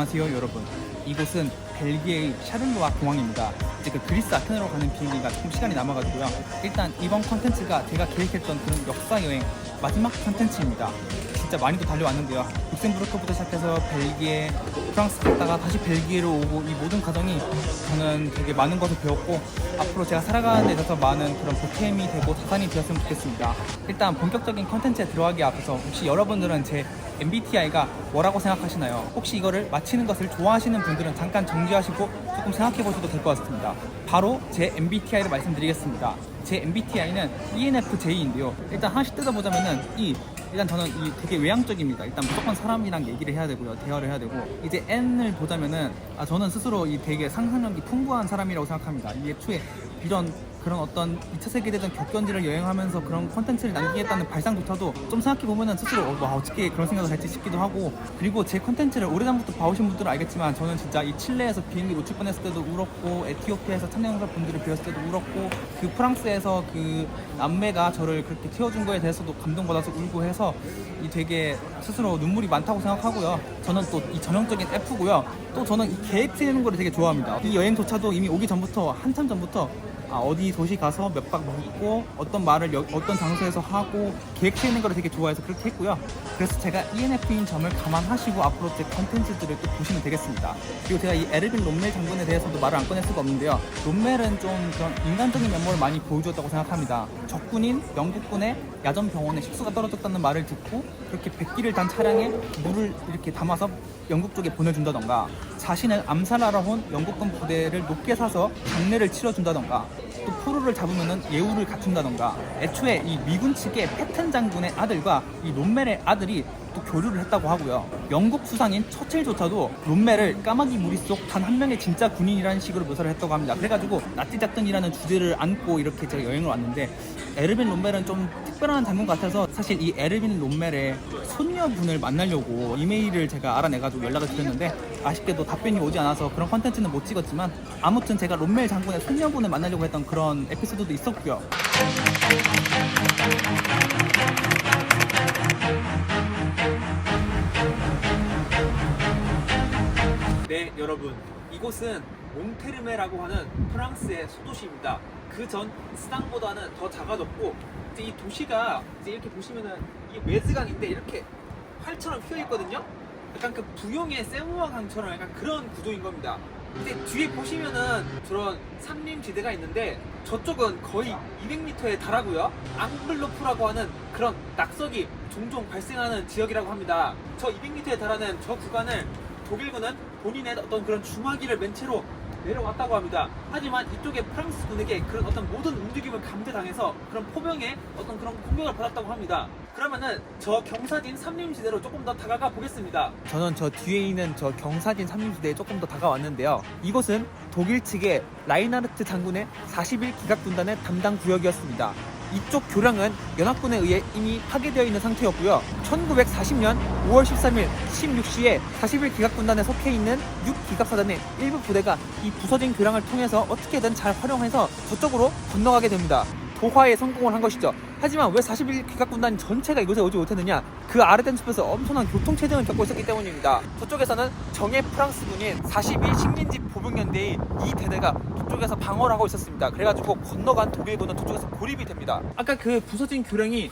안녕하세요 여러분. 이곳은 벨기에의 샤른로아 공항입니다. 이제 그 그리스 아테네로 가는 비행기가 조금 시간이 남아가지고요. 일단 이번 컨텐츠가 제가 계획했던 그런 역사 여행 마지막 컨텐츠입니다. 진짜 많이도 달려왔는데요. 룩셈부르크부터 시작해서 벨기에, 프랑스 갔다가 다시 벨기에로 오고 이 모든 과정이 저는 되게 많은 것을 배웠고 앞으로 제가 살아가는 데 있어서 많은 그런 보탬이 되고 자산이 되었으면 좋겠습니다. 일단 본격적인 컨텐츠에 들어가기 앞서서 혹시 여러분들은 제 MBTI가 뭐라고 생각하시나요? 혹시 이거를 맞히는 것을 좋아하시는 분들은 잠깐 정지하시고 조금 생각해 보셔도 될 것 같습니다. 바로 제 MBTI를 말씀드리겠습니다. 제 MBTI는 ENFJ인데요. 일단 하나씩 뜯어보자면은 일단 저는 되게 외향적입니다. 일단 무조건 사람이랑 얘기를 해야 되고요. 대화를 해야 되고 이제 N을 보자면은 저는 스스로 되게 상상력이 풍부한 사람이라고 생각합니다. 애초에 그런 어떤 2차 세계대전 격전지를 여행하면서 그런 콘텐츠를 남기겠다는 발상조차도 좀 생각해보면은 스스로 어떻게 그런 생각을 할지 싶기도 하고, 그리고 제 콘텐츠를 오래전부터 봐오신 분들은 알겠지만 저는 진짜 이 칠레에서 비행기 놓칠 뻔했을 때도 울었고, 에티오피아에서 참여용사 분들을 배웠을 때도 울었고, 그 프랑스에서 그 남매가 저를 그렇게 키워준 거에 대해서도 감동받아서 울고 해서 되게 스스로 눈물이 많다고 생각하고요. 저는 또 이 전형적인 F고요. 또 저는 이 계획 세우는 거를 되게 좋아합니다. 이 여행조차도 이미 오기 전부터 한참 전부터 어디 도시 가서 몇 박 묵고 어떤 말을 어떤 장소에서 하고 계획 세우는 거를 되게 좋아해서 그렇게 했고요. 그래서 제가 ENFP인 점을 감안하시고 앞으로 제 컨텐츠들을 또 보시면 되겠습니다. 그리고 제가 이 에르빈 롬멜 장군에 대해서도 말을 안 꺼낼 수가 없는데요. 롬멜은 좀 그런 인간적인 면모를 많이 보여주었다고 생각합니다. 적군인 영국군의 야전 병원에 식수가 떨어졌다는 말을 듣고 그렇게 백기를 단 차량에 물을 이렇게 담아서 영국 쪽에 보내준다던가, 자신을 암살하러 온 영국군 부대를 높게 사서 장례를 치러준다던가, 또 포로를 잡으면은 예우를 갖춘다던가, 애초에 이 미군 측의 패튼 장군의 아들과 이 롬멜의 아들이 또 교류를 했다고 하고요. 영국 수상인 처칠조차도 롬멜을 까마귀 무리 속 단 한 명의 진짜 군인이라는 식으로 묘사를 했다고 합니다. 그래가지고 나치 작전이라는 주제를 안고 이렇게 제가 여행을 왔는데, 에르빈 롬멜은 좀 특별한 장군 같아서 사실 이 에르빈 롬멜의 손녀분을 만나려고 이메일을 제가 알아내가지고 연락을 드렸는데 아쉽게도 답변이 오지 않아서 그런 컨텐츠는 못 찍었지만, 아무튼 제가 롬멜 장군의 손녀분을 만나려고 했던 그런 에피소드도 있었고요. 네 여러분, 이곳은 몽테르메라고 하는 프랑스의 소도시입니다. 그 전 스당보다는 더 작아졌고, 이제 이 도시가 이제 이렇게 보시면은 이게 메즈강인데 이렇게 활처럼 휘어 있거든요. 약간 그 부용의 세모아 강처럼 약간 그런 구조인 겁니다. 근데 뒤에 보시면은 저런 산림지대가 있는데 저쪽은 거의 200m에 달하고요. 앙블로프라고 하는 그런 낙석이 종종 발생하는 지역이라고 합니다. 저 200m에 달하는 저 구간을 독일군은 본인의 어떤 그런 주마기를 맨 채로 내려왔다고 합니다. 하지만 이쪽에 프랑스군에게 그런 어떤 모든 움직임을 감지당해서 그런 포병의 어떤 그런 공격을 받았다고 합니다. 그러면은 저 경사진 삼림지대로 조금 더 다가가 보겠습니다. 저는 저 뒤에 있는 저 경사진 삼림지대에 조금 더 다가왔는데요. 이곳은 독일 측의 라인하르트 장군의 40일 기갑군단의 담당 구역이었습니다. 이쪽 교량은 연합군에 의해 이미 파괴되어 있는 상태였고요. 1940년 5월 13일 16시에 40일 기갑군단에 속해 있는 6기갑사단의 일부 부대가 이 부서진 교량을 통해서 어떻게든 잘 활용해서 저쪽으로 건너가게 됩니다. 도하에 성공을 한 것이죠. 하지만 왜 41 기갑군단 전체가 이곳에 오지 못했느냐? 그 아르덴 숲에서 엄청난 교통체증을 겪고 있었기 때문입니다. 저쪽에서는 정예 프랑스군인 42 식민지 보병연대의 이 대대가 저쪽에서 방어를 하고 있었습니다. 그래가지고 건너간 독일군은 저쪽에서 고립이 됩니다. 아까 그 부서진 교량이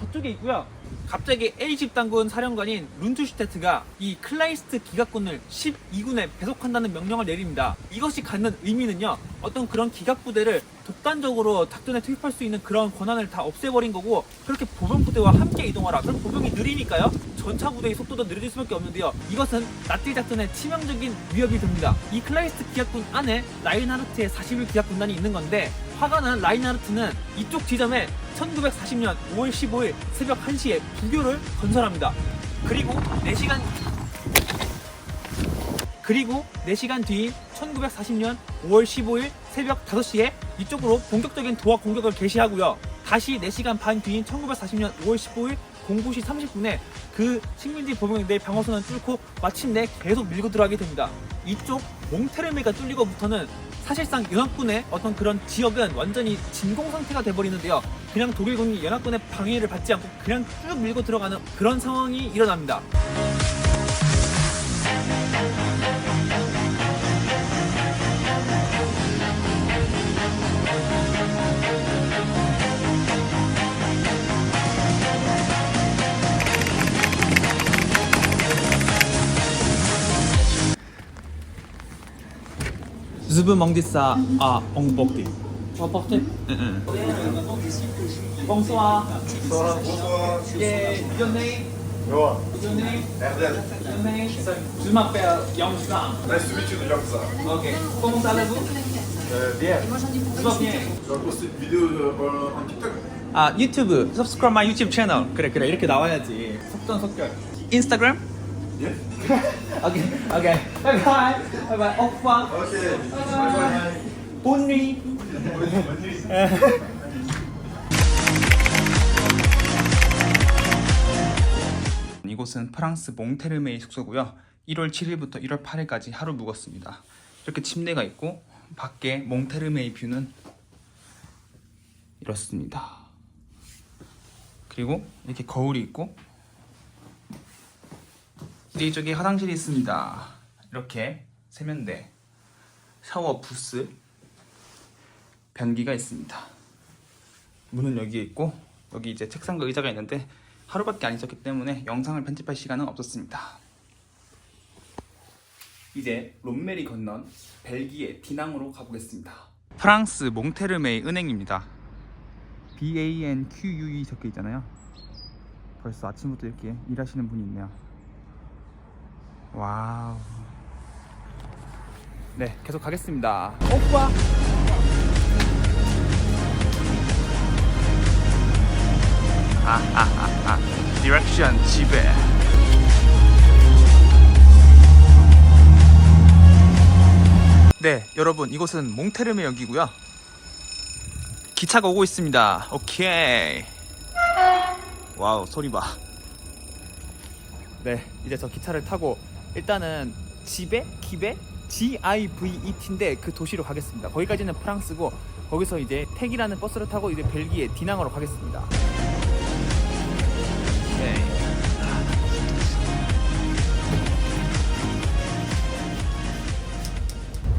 저쪽에 있고요. 갑자기 A집단군 사령관인 룬투슈테트가 이 클라이스트 기갑군을 12군에 배속한다는 명령을 내립니다. 이것이 갖는 의미는요, 어떤 그런 기갑부대를 독단적으로 작전에 투입할 수 있는 그런 권한을 다 없애버린 거고, 그렇게 보병부대와 함께 이동하라. 그럼 보병이 느리니까요, 전차 부대의 속도도 느려질 수밖에 없는데요. 이것은 나치 작전에 치명적인 위협이 됩니다. 이 클라이스트 기갑군 안에 라인하르트의 41 기갑군단이 있는 건데, 화가 난 라인하르트는 이쪽 지점에 1940년 5월 15일 새벽 1시에 부교를 건설합니다. 그리고 4시간 뒤인 1940년 5월 15일 새벽 5시에 이쪽으로 본격적인 도하 공격을 개시하고요. 다시 4시간 반 뒤인 1940년 5월 15일 09시 30분에 그 식민지 보병대의 방어선을 뚫고 마침내 계속 밀고 들어가게 됩니다. 이쪽 몽테르메가 뚫리고부터는 사실상 연합군의 어떤 그런 지역은 완전히 진공 상태가 돼버리는데요. 그냥 독일군이 연합군의 방해를 받지 않고 그냥 쭉 밀고 들어가는 그런 상황이 일어납니다. Je veux demander ça à emporter. Emporté. Bonsoir. Bonsoir. Yeah, your name? Noah. Your name? Erdel. Your name? Je m'appelle Yang-Sang. Nice to meet you, Jamsa. Ok. Comment allez-vous? Bien. Ça va bien. Tu vas poster une vidéo en TikTok? 아 유튜브 subscribe my YouTube channel. 그래 이렇게 나와야지. 속전속결. 인스타그램? Yes. 오케이 오케이. 바이바이 바이바이. 오빠. Ok. Bye bye. Bonne nuit. Bonne nuit. 이곳은 프랑스 몽테르메이 숙소고요. 1월 7일부터 1월 8일까지 하루 묵었습니다. 이렇게 침대가 있고 밖에 몽테르메이 뷰는 이렇습니다. 그리고 이렇게 거울이 있고 이쪽에 화장실이 있습니다. 이렇게 세면대, 샤워 부스, 변기가 있습니다. 문은 여기에 있고 여기 이제 책상과 의자가 있는데 하루밖에 안 있었기 때문에 영상을 편집할 시간은 없었습니다. 이제 롬메리 건넌 벨기에 디낭으로 가보겠습니다. 프랑스 몽테르메이 은행입니다. BANQUE 적혀 있잖아요. 벌써 아침부터 이렇게 일하시는 분이 있네요. 와우. 네, 계속 가겠습니다. 오빠. 디렉션 집에. 네, 여러분 이곳은 몽테르메역이고요. 기차가 오고 있습니다. 오케이. 와우, 소리 봐. 네, 이제 저 기차를 타고 일단은 집에 기베 GIVET인데 그 도시로 가겠습니다. 거기까지는 프랑스고 거기서 이제 택이라는 버스를 타고 이제 벨기에 디낭으로 가겠습니다. 네.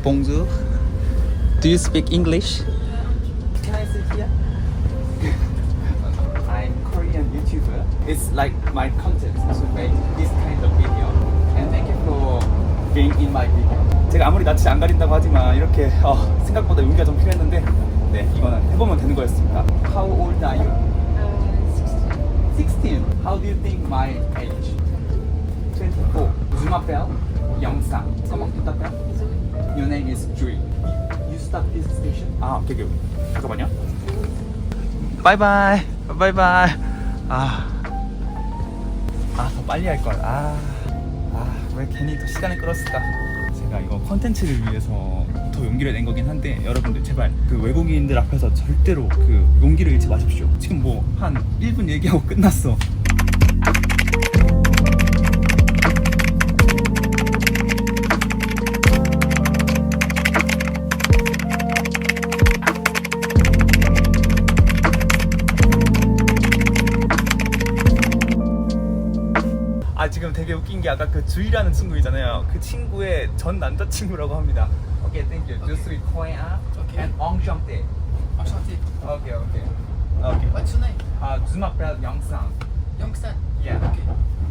Bonjour. Do you speak English? Can I sit here? I'm Korean YouTuber. It's like my content to make this kind of video. And thank you for being in my video. 제가 아무리 낯이 안 가린다고 하지만 이렇게 생각보다 용기가 좀 필요했는데 네, 이거는 해보면 되는 거였습니다. How old are you? 16. How do you think my age? 24. Je m'appelle Yang-Sang. Comment tu t'appelles? Your name is Jui. You stop this station? 아, 오케이. 잠깐만요. 바이바이. 바이바이. 더 빨리 할 걸. 왜 괜히 더 시간을 끌었을까? 제가 이거 컨텐츠를 위해서 더 용기를 낸 거긴 한데 여러분들 제발 그 외국인들 앞에서 절대로 그 용기를 잃지 마십시오. 지금 뭐 한 1분 얘기하고 끝났어. 지금 되게 웃긴 게 아까 그 주희라는 친구 있잖아요. 그 친구의 전 남자친구라고 합니다. 오케이, thank you. Je suis Coin and enchanté. Enchanté. Okay. What's your name? Je m'appelle Yang-Sang. Youngsan. Yeah. Okay.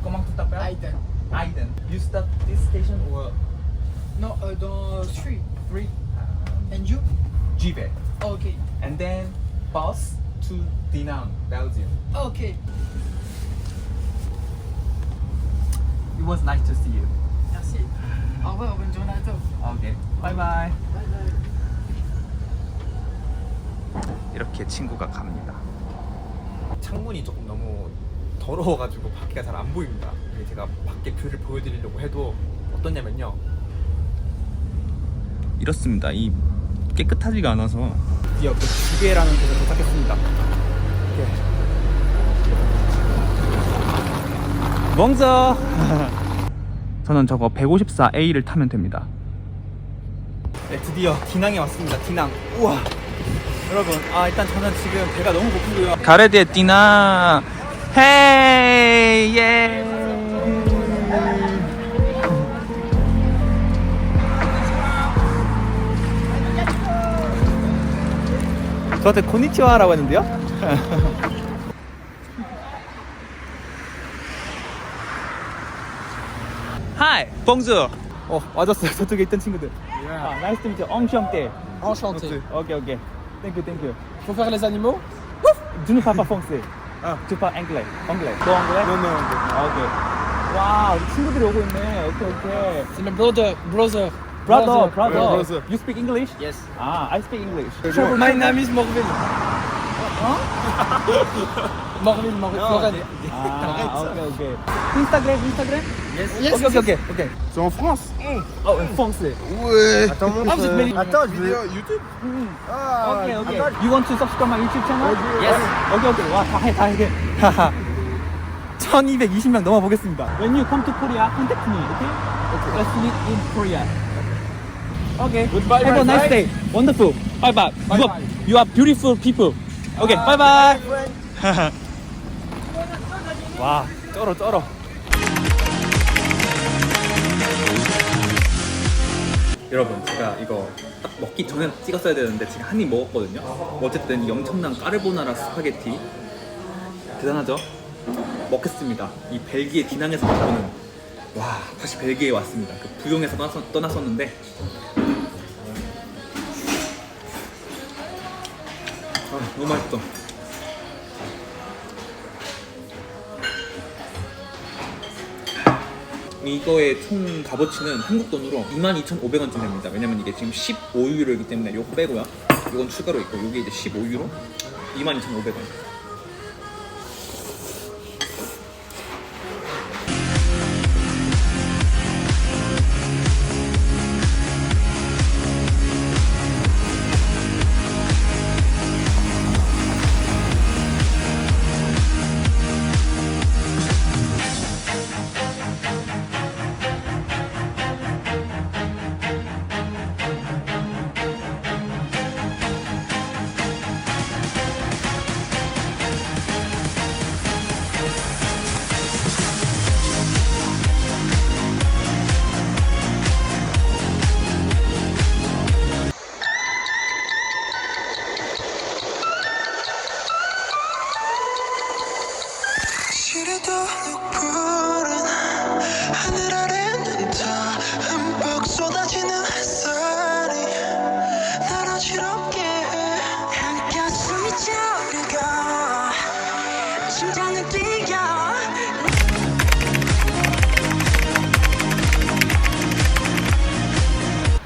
Comment tu t'appelles? Aiden. Aiden. You stop this station or No, dans 3. 3? And you? Givet. Okay. And then bus to Dinant, Belgium. Okay. It was nice to see you. Merci. Au revoir, bonne journée à toi. Okay. Bye bye. Bye bye. 이렇게 친구가 갑니다. 창문이 조금 너무 더러워가지고 밖에가 잘 안 보입니다. 제가 밖에 뷰를 보여드리려고 해도 어떠냐면요. 이렇습니다. 이 깨끗하지가 않아서 드디어 그 지게라는 곳에 도착했습니다. 멍서. 저는 저거 154A를 타면 됩니다. 네, 드디어 디낭에 왔습니다. 디낭. 우와. 여러분, 일단 저는 지금 배가 너무 고프고요. 가레데 디낭. 헤이 예. 저한테 고니치와라고 했는데요? 하이, 봉주. 맞았어요. 저쪽에 있던 친구들. Ah, nice to meet you. Enchanté. Enchanté. Ok, ok. Thank you, thank you. Faut faire les animaux? Tu ne parles pas français. Tu parles anglais. Anglais. 너 anglais? Non, non. 오케이. 와, 우리 친구들이 오고 있네. 오케이, 오케이. C'est le brother. Brother. brother. You speak English? Yes. Ah, I speak English. My name is Morville. Morville, Morville. 아, 오케이, 오케이. 인스타그램? Yes. 오케이. C'est en France. 어, français. Ouais. Attends, montre. vous êtes mêlés. Attends, vidéo YouTube. Ah, 오케이, 오케이. attends. You want to subscribe my YouTube channel? Yes. 오케이. 와, 다 해. 하하. 1220명 넘어보겠습니다. When you come to Korea, contact me, okay? Let's meet in Korea. Okay. Goodbye, Have a my nice day. friend. Wonderful. Bye. Bye. You are beautiful people. Okay. Bye. 와, 쩔어. 여러분, 제가 이거 딱 먹기 전에 찍었어야 되는데 제가 한 입 먹었거든요. 어쨌든 이 엄청난 까르보나라 스파게티 대단하죠? 먹겠습니다. 이 벨기에 디낭에서 먹고는 와, 다시 벨기에에 왔습니다. 그 부용에서 떠났었는데 너무 맛있어. 이거의 총 값어치는 한국 돈으로 22,500원쯤 됩니다. 왜냐면 이게 지금 15유로이기 때문에 요거 빼고요. 이건 추가로 있고 이게 이제 15유로 22,500원. 시리도 푸른 하늘 아래는 다 흠뻑 쏟아지는 햇살이 날 어지럽게 해 한껏 숨이 차오르고 심장은 뛰어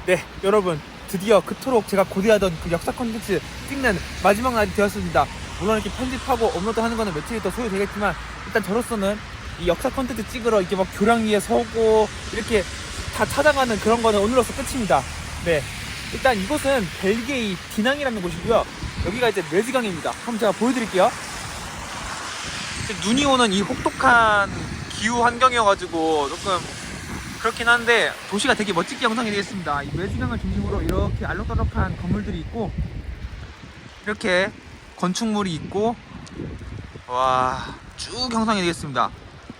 네, 여러분 드디어 그토록 제가 고대하던 그 역사 콘텐츠 찍는 마지막 날이 되었습니다. 물론 이렇게 편집하고 업로드하는 거는 며칠이 더 소요되겠지만 일단 저로서는 이 역사 콘텐츠 찍으러 이렇게 막 교량 위에 서고 이렇게 다 찾아가는 그런 거는 오늘로서 끝입니다. 네, 일단 이곳은 벨기에의 디낭이라는 곳이고요. 여기가 이제 메즈강입니다. 한번 제가 보여드릴게요. 눈이 오는 이 혹독한 기후 환경이어가지고 조금 그렇긴 한데 도시가 되게 멋지게 형성이 되겠습니다. 이 메즈강을 중심으로 이렇게 알록달록한 건물들이 있고 이렇게 건축물이 있고 와, 쭉 형성이 되겠습니다.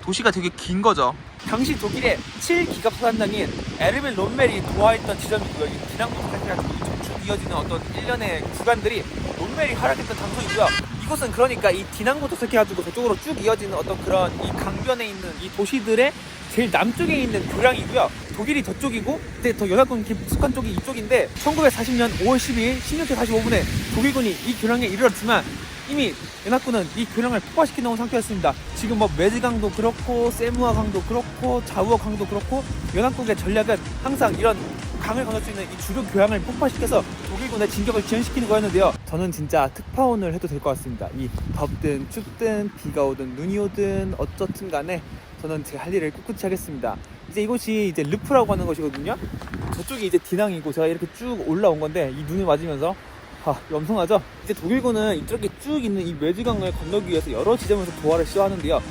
도시가 되게 긴 거죠. 당시 독일의 7기갑 사단장인 에르빌 롬멜이 도하했던 지점이고요. 이 디낭부터 해가지고 쭉 이어지는 어떤 일련의 구간들이 롬멜이 활약했던 장소이고요. 이곳은 그러니까 이 디낭부터 시작해가지고 저쪽으로 쭉 이어지는 어떤 그런 이 강변에 있는 이 도시들의 제일 남쪽에 있는 교량이고요. 독일이 저쪽이고 그때 더 연합군 깊숙한 쪽이 이쪽인데 1940년 5월 12일 16시 45분에 독일군이 이 교량에 이르렀지만 이미 연합군은 이 교량을 폭파시켜 놓은 상태였습니다. 지금 뭐 메즈강도 그렇고 세무아 강도 그렇고 자우어 강도 그렇고 연합국의 전략은 항상 이런 강을 건널 수 있는 이 주요 교량을 폭파시켜서 독일군의 진격을 지연시키는 거였는데요. 저는 진짜 특파원을 해도 될 것 같습니다. 이 덥든 춥든 비가 오든 눈이 오든 어쩌든 간에 저는 제 할 일을 꿋꿋이 하겠습니다. 이제 이곳이 이제 르프라고 하는 것이거든요. 저쪽이 이제 디낭이고 제가 이렇게 쭉 올라온 건데 이 눈이 맞으면서 엄청나죠? 이제 독일군은 이쪽에 쭉 있는 이 메즈강을 건너기 위해서 여러 지점에서 도하를 시도하는데요.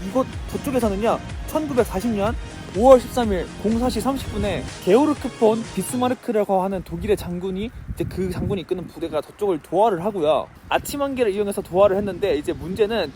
이곳 저쪽에서는요 1940년 5월 13일 04시 30분에 게오르크 폰 비스마르크라고 하는 독일의 장군이 이제 그 장군이 이끄는 부대가 저쪽을 도하를 하고요. 아침 한계를 이용해서 도하를 했는데 이제 문제는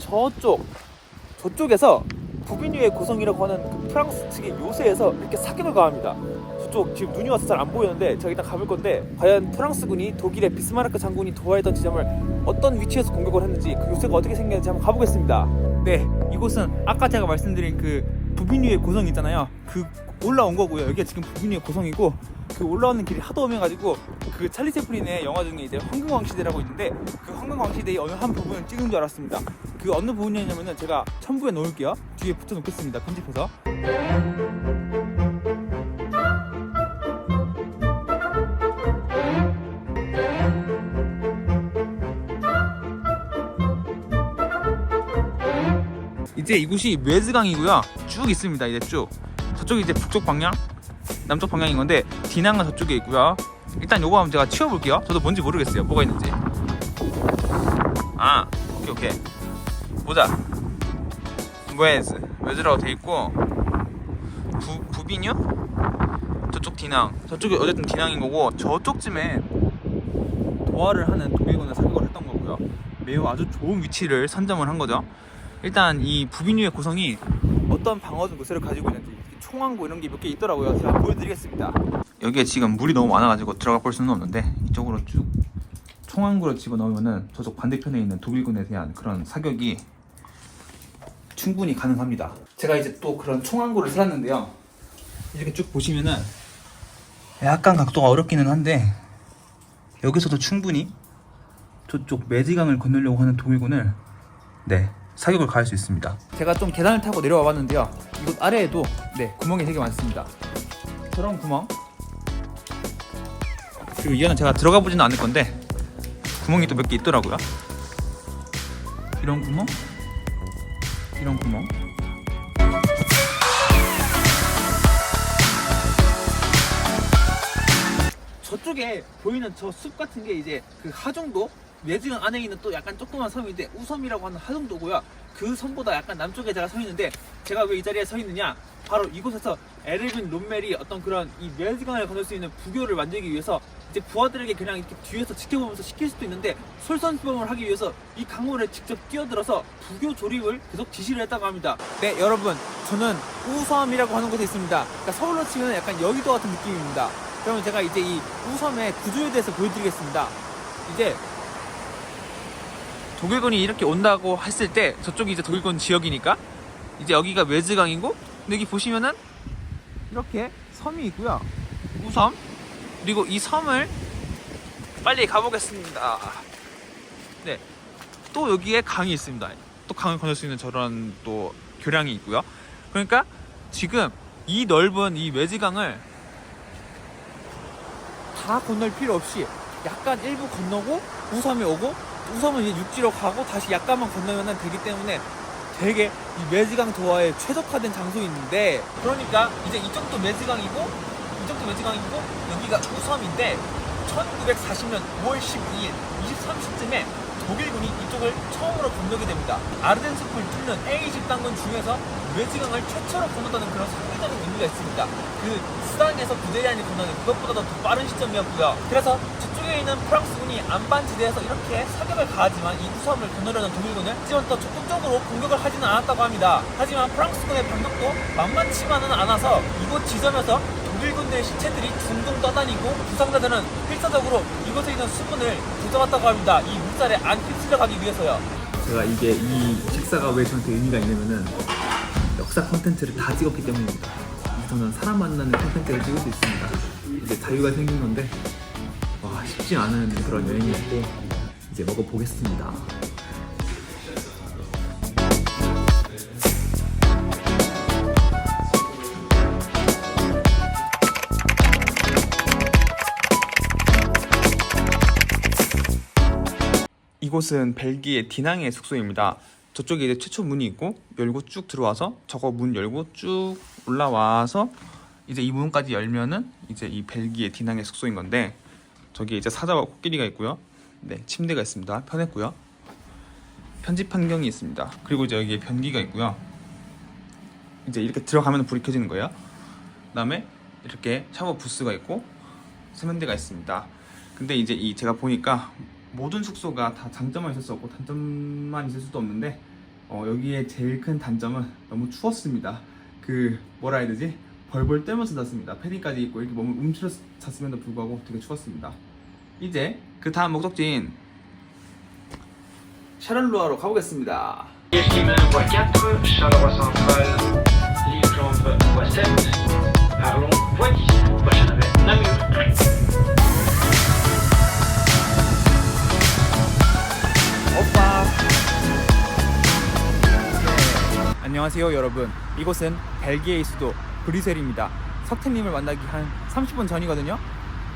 저쪽에서 부비뉴의 고성이라고 하는 그 프랑스 측의 요새에서 이렇게 사격을 가합니다. 저쪽 지금 눈이 와서 잘 안 보이는데 제가 일단 가볼 건데 과연 프랑스군이 독일의 비스마르크 장군이 도하했던 지점을 어떤 위치에서 공격을 했는지 그 요새가 어떻게 생겼는지 한번 가보겠습니다. 네, 이곳은 아까 제가 말씀드린 그 부비뉴의 고성 있잖아요. 그 올라온 거고요. 여기가 지금 부비뉴의 고성이고 그 올라오는 길이 하도 오면가지고 그 찰리 채플린의 영화 중에 이제 황금왕 시대라고 있는데 그 황금왕 시대의 어느 한 부분을 찍은 줄 알았습니다. 그 어느 부분이냐면은 제가 첨부해 놓을게요. 뒤에 붙여 놓겠습니다. 편집해서. 이제 이곳이 웨즈강이고요. 쭉 있습니다. 이제 쭉. 저쪽이 이제 북쪽 방향, 남쪽 방향인 건데 디낭은 저쪽에 있고요. 일단 요거 한번 제가 치워볼게요. 저도 뭔지 모르겠어요. 뭐가 있는지. 아, 오케이. 보자. 웨즈라고 돼 있고 부비뉴? 저쪽 디낭. 저쪽이 어쨌든 디낭인 거고 저쪽쯤에 도하를 하는 독일군을 사격을 했던 거고요. 매우 아주 좋은 위치를 선점을 한 거죠. 일단 이 부비뉴의 구성이 어떤 방어든 구세를 가지고 있는지 총항고 이런 게 몇 개 있더라고요. 제가 보여드리겠습니다. 여기에 지금 물이 너무 많아가지고 들어가 볼 수는 없는데 이쪽으로 쭉 총항구를 집어넣으면은 저쪽 반대편에 있는 독일군에 대한 그런 사격이 충분히 가능합니다. 제가 이제 또 그런 총항구를 살았는데요. 이렇게 쭉 보시면은 약간 각도가 어렵기는 한데 여기서도 충분히 저쪽 매지강을 건너려고 하는 독일군을 사격을 가할 수 있습니다. 제가 좀 계단을 타고 내려와 봤는데요. 이곳 아래에도 구멍이 되게 많습니다. 저런 구멍, 그리고 이 안은 제가 들어가 보지는 않을 건데 구멍이 또 몇 개 있더라고요. 이런 구멍, 이런 구멍. 저쪽에 보이는 저 숲 같은 게 이제 그 하정도, 매지강 안에 있는 또 약간 조그만 섬인데 우섬이라고 하는 하정도고요. 그 섬보다 약간 남쪽에 제가 서 있는데, 제가 왜 이 자리에 서 있느냐, 바로 이곳에서 에르빈 롬멜이 어떤 그런 이 매지강을 건널 수 있는 부교를 만들기 위해서 이제 부하들에게 그냥 이렇게 뒤에서 지켜보면서 시킬 수도 있는데 솔선수범을 하기 위해서 이 강물에 직접 뛰어들어서 부교 조립을 계속 지시를 했다고 합니다. 네, 여러분, 저는 우섬이라고 하는 곳에 있습니다. 그러니까 서울로 치면 약간 여의도 같은 느낌입니다. 그러면 제가 이제 이 우섬의 구조에 대해서 보여드리겠습니다. 이제 독일군이 이렇게 온다고 했을 때 저쪽이 이제 독일군 지역이니까 이제 여기가 웨즈강이고, 여기 보시면은 이렇게 섬이 있고요. 우섬. 그리고 이 섬을 빨리 가보겠습니다. 네. 또 여기에 강이 있습니다. 또 강을 건널 수 있는 저런 또 교량이 있고요. 그러니까 지금 이 넓은 이 웨즈강을 다 건널 필요 없이 약간 일부 건너고 우섬에 오고, 우섬은 이제 육지로 가고 다시 약간만 건너면 되기 때문에 되게 이 매지강 도하에 최적화된 장소인데, 그러니까 이제 이쪽도 매지강이고 이쪽도 매지강이고 여기가 우섬인데 1940년 5월 12일 23시쯤에 독일군이 이쪽을 처음으로 건너게 됩니다. 아르덴 숲을 뚫는 A 집단군 중에서 매지강을 최초로 건넜다는 그런 상징적인 의미가 있습니다. 그 수당에서 부데리안이 건너는 그것보다도 더 빠른 시점이었고요. 그래서 저쪽에 있는 프랑스군이 안반지대에서 이렇게 사격을 가하지만 이 우섬을 건너려는 독일군을 하지만 더 적극적으로 공격을 하지는 않았다고 합니다. 하지만 프랑스군의 반격도 만만치만은 않아서 이곳 지점에서 독일군들의 시체들이 둥둥 떠다니고 부상자들은 필사적으로 이곳에 있는 수분을 가져갔다고 합니다. 이 물살에 안 휩쓸려 가기 위해서요. 제가 이게 이 식사가 왜 저한테 의미가 있냐면은 역사 콘텐츠를 다 찍었기 때문입니다. 저는 사람 만나는 콘텐츠를 찍을 수 있습니다. 이제 자유가 생긴 건데 쉽지 않은 그런 여행이었고 이제 먹어보겠습니다. 이곳은 벨기에 디낭의 숙소입니다. 저쪽에 이제 최초 문이 있고 열고 쭉 들어와서 저거 문 열고 쭉 올라와서 이제 이 문까지 열면은 이제 이 벨기에 디낭의 숙소인 건데, 저기 이제 사자와 코끼리가 있고요. 네, 침대가 있습니다. 편했고요. 편집 환경이 있습니다. 그리고 이제 여기에 변기가 있고요. 이제 이렇게 들어가면 불이 켜지는 거예요. 그다음에 이렇게 샤워 부스가 있고 세면대가 있습니다. 근데 이제 이 제가 보니까 모든 숙소가 다 장점만 있을 수 없고 단점만 있을 수도 없는데 여기에 제일 큰 단점은 너무 추웠습니다. 그 뭐라 해야 되지? 벌벌 떨면서 잤습니다. 패딩까지 입고 이렇게 몸을 움츠려서 잤음에도 불구하고 되게 추웠습니다. 이제 그 다음 목적지인 샤를루아로 가보겠습니다. Estimer voie 4, Charleroi Central, Liege voie 7, Arlon voie 10, prochain arrêt Namur. 안녕하세요 여러분. 이곳은 벨기에의 수도 브뤼셀입니다. 석태님을 만나기 한 30분 전이거든요.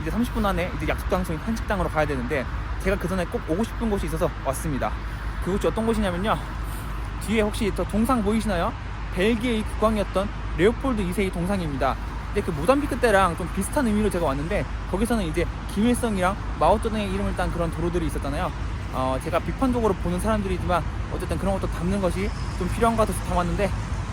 이제 30분 안에 이제 약속 장소인 한식당으로 가야 되는데 제가 그 전에 꼭 오고 싶은 곳이 있어서 왔습니다. 그곳이 어떤 곳이냐면요, 뒤에 혹시 저 동상 보이시나요? 벨기에의 국왕이었던 레오폴드 2세의 동상입니다. 근데 그 모잠비크 때랑 좀 비슷한 의미로 제가 왔는데, 거기서는 이제 김일성이랑 마오쩌둥의 이름을 딴 그런 도로들이 있었잖아요. 제가 비판적으로 보는 사람들이지만 어쨌든 그런 것도 담는 것이 좀 필요한 것 같아서 담았는데,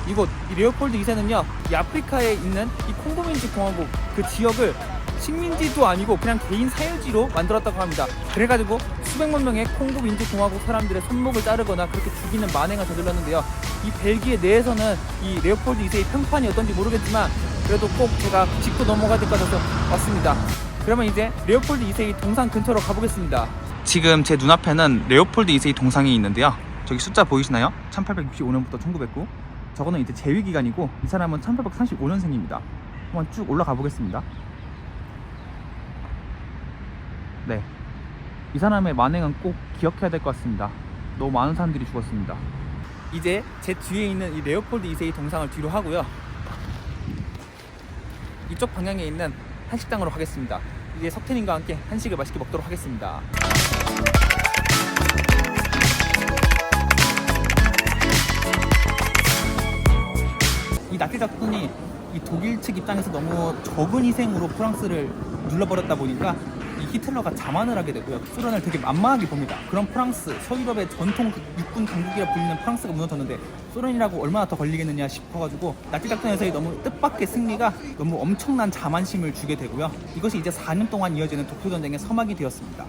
이곳 이 레오폴드 2세는요 이 아프리카에 있는 이 콩고민주 공화국 그 지역을 식민지도 아니고 그냥 개인 사유지로 만들었다고 합니다. 그래가지고 수백만 명의 콩고 민주공화국 사람들의 손목을 자르거나 그렇게 죽이는 만행을 저질렀는데요. 이 벨기에 내에서는 이 레오폴드 2세의 평판이 어떤지 모르겠지만 그래도 꼭 제가 짚고 넘어가야 될 것 같아서 왔습니다. 그러면 이제 레오폴드 2세의 동상 근처로 가보겠습니다. 지금 제 눈앞에는 레오폴드 2세의 동상이 있는데요. 저기 숫자 보이시나요? 1865년부터 1909. 저거는 이제 재위 기간이고 이 사람은 1835년생입니다. 한번 쭉 올라가 보겠습니다. 네, 이 사람의 만행은 꼭 기억해야 될 것 같습니다. 너무 많은 사람들이 죽었습니다. 이제 제 뒤에 있는 이 레오폴드 2세의 동상을 뒤로 하고요, 이쪽 방향에 있는 한식당으로 가겠습니다. 이제 석태님과 함께 한식을 맛있게 먹도록 하겠습니다. 이 나치 작전이 이 독일 측 입장에서 너무 적은 희생으로 프랑스를 눌러버렸다 보니까 이 히틀러가 자만을 하게 되고요. 소련을 되게 만만하게 봅니다. 그런 프랑스, 서유럽의 전통 육군 강국이라 불리는 프랑스가 무너졌는데 소련이라고 얼마나 더 걸리겠느냐 싶어가지고 나치 작전에서의 너무 뜻밖의 승리가 너무 엄청난 자만심을 주게 되고요. 이것이 이제 4년 동안 이어지는 독소전쟁의 서막이 되었습니다.